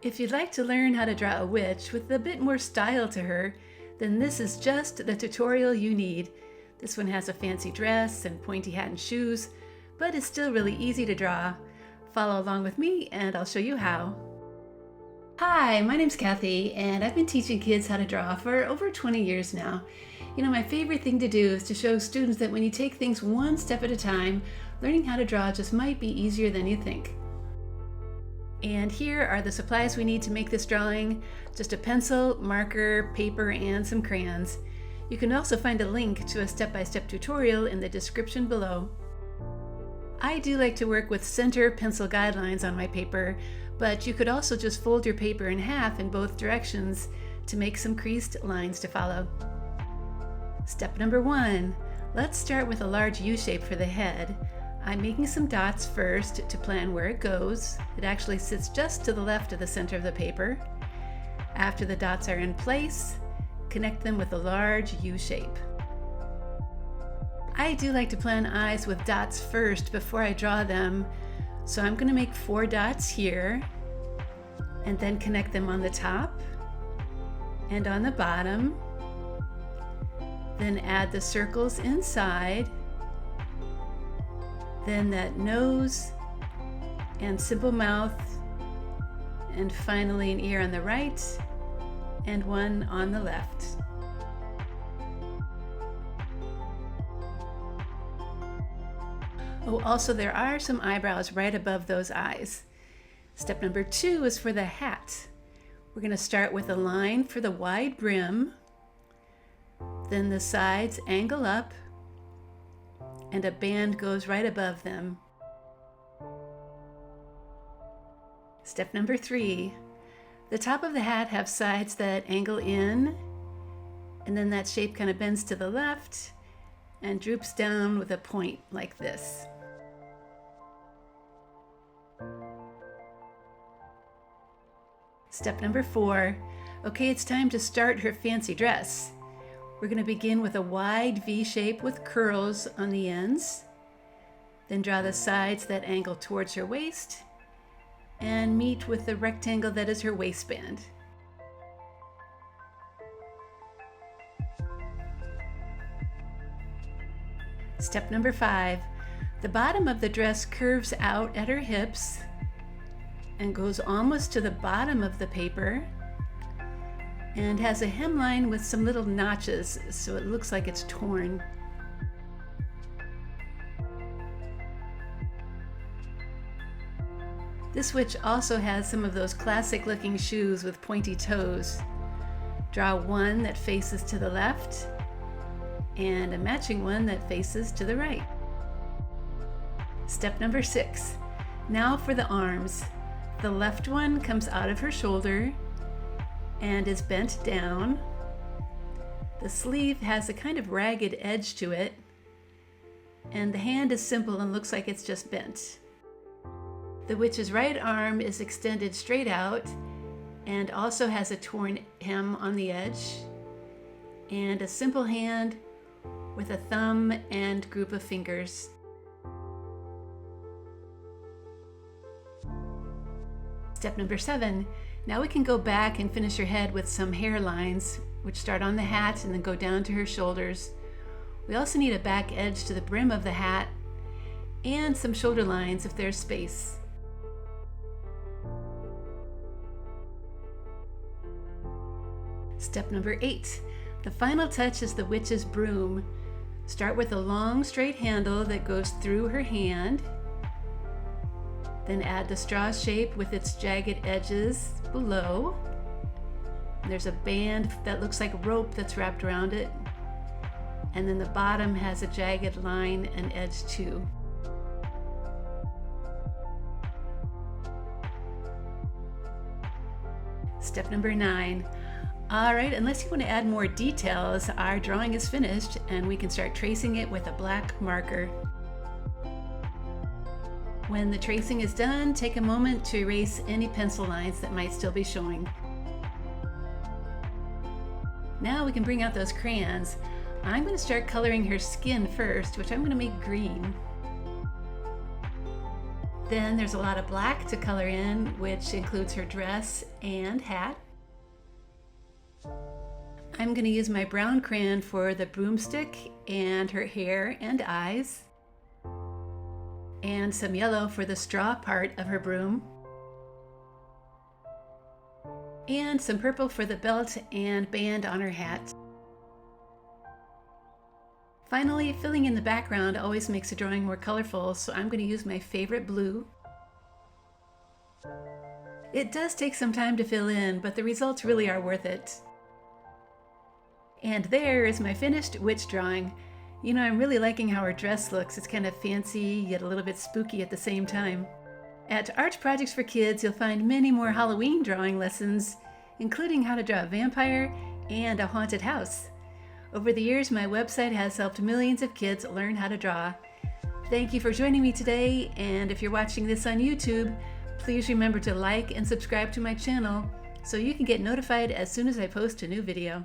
If you'd like to learn how to draw a witch with a bit more style to her, then this is just the tutorial you need. This one has a fancy dress and pointy hat and shoes, but it's still really easy to draw. Follow along with me and I'll show you how. Hi, my name's Kathy and I've been teaching kids how to draw for over 20 years now. You know, my favorite thing to do is to show students that when you take things one step at a time, learning how to draw just might be easier than you think. And here are the supplies we need to make this drawing. Just a pencil, marker, paper, and some crayons. You can also find a link to a step-by-step tutorial in the description below. I do like to work with center pencil guidelines on my paper, but you could also just fold your paper in half in both directions to make some creased lines to follow. Step number 1. Let's start with a large U shape for the head. I'm making some dots first to plan where it goes. It actually sits just to the left of the center of the paper. After the dots are in place, connect them with a large U shape. I do like to plan eyes with dots first before I draw them, so I'm going to make 4 dots here and then connect them on the top and on the bottom. Then add the circles inside. Then that nose and simple mouth, and finally an ear on the right and one on the left. Oh, also there are some eyebrows right above those eyes. Step number 2 is for the hat. We're going to start with a line for the wide brim, then the sides angle up, and a band goes right above them. Step number 3. The top of the hat has sides that angle in, and then that shape kind of bends to the left and droops down with a point like this. Step number 4. Okay, it's time to start her fancy dress. We're going to begin with a wide V shape with curls on the ends, then draw the sides that angle towards her waist and meet with the rectangle that is her waistband. Step number 5. The bottom of the dress curves out at her hips and goes almost to the bottom of the paper, and has a hemline with some little notches so it looks like it's torn. This witch also has some of those classic looking shoes with pointy toes. Draw one that faces to the left and a matching one that faces to the right. Step number 6. Now for the arms. The left one comes out of her shoulder and is bent down. The sleeve has a kind of ragged edge to it, and the hand is simple and looks like it's just bent. The witch's right arm is extended straight out and also has a torn hem on the edge, and a simple hand with a thumb and group of fingers. Step number 7. Now we can go back and finish her head with some hairlines, which start on the hat and then go down to her shoulders. We also need a back edge to the brim of the hat and some shoulder lines if there's space. Step number 8. The final touch is the witch's broom. Start with a long straight handle that goes through her hand. Then add the straw shape with its jagged edges below. There's a band that looks like rope that's wrapped around it. And then the bottom has a jagged line and edge too. Step number 9. Alright, unless you want to add more details, our drawing is finished and we can start tracing it with a black marker. When the tracing is done, take a moment to erase any pencil lines that might still be showing. Now we can bring out those crayons. I'm going to start coloring her skin first, which I'm going to make green. Then there's a lot of black to color in, which includes her dress and hat. I'm going to use my brown crayon for the broomstick and her hair and eyes, and some yellow for the straw part of her broom, and some purple for the belt and band on her hat. Finally, filling in the background always makes a drawing more colorful, so I'm going to use my favorite blue. It does take some time to fill in, but the results really are worth it. And there is my finished witch drawing. You know, I'm really liking how her dress looks. It's kind of fancy, yet a little bit spooky at the same time. At Art Projects for Kids, you'll find many more Halloween drawing lessons, including how to draw a vampire and a haunted house. Over the years, my website has helped millions of kids learn how to draw. Thank you for joining me today, and if you're watching this on YouTube, please remember to like and subscribe to my channel so you can get notified as soon as I post a new video.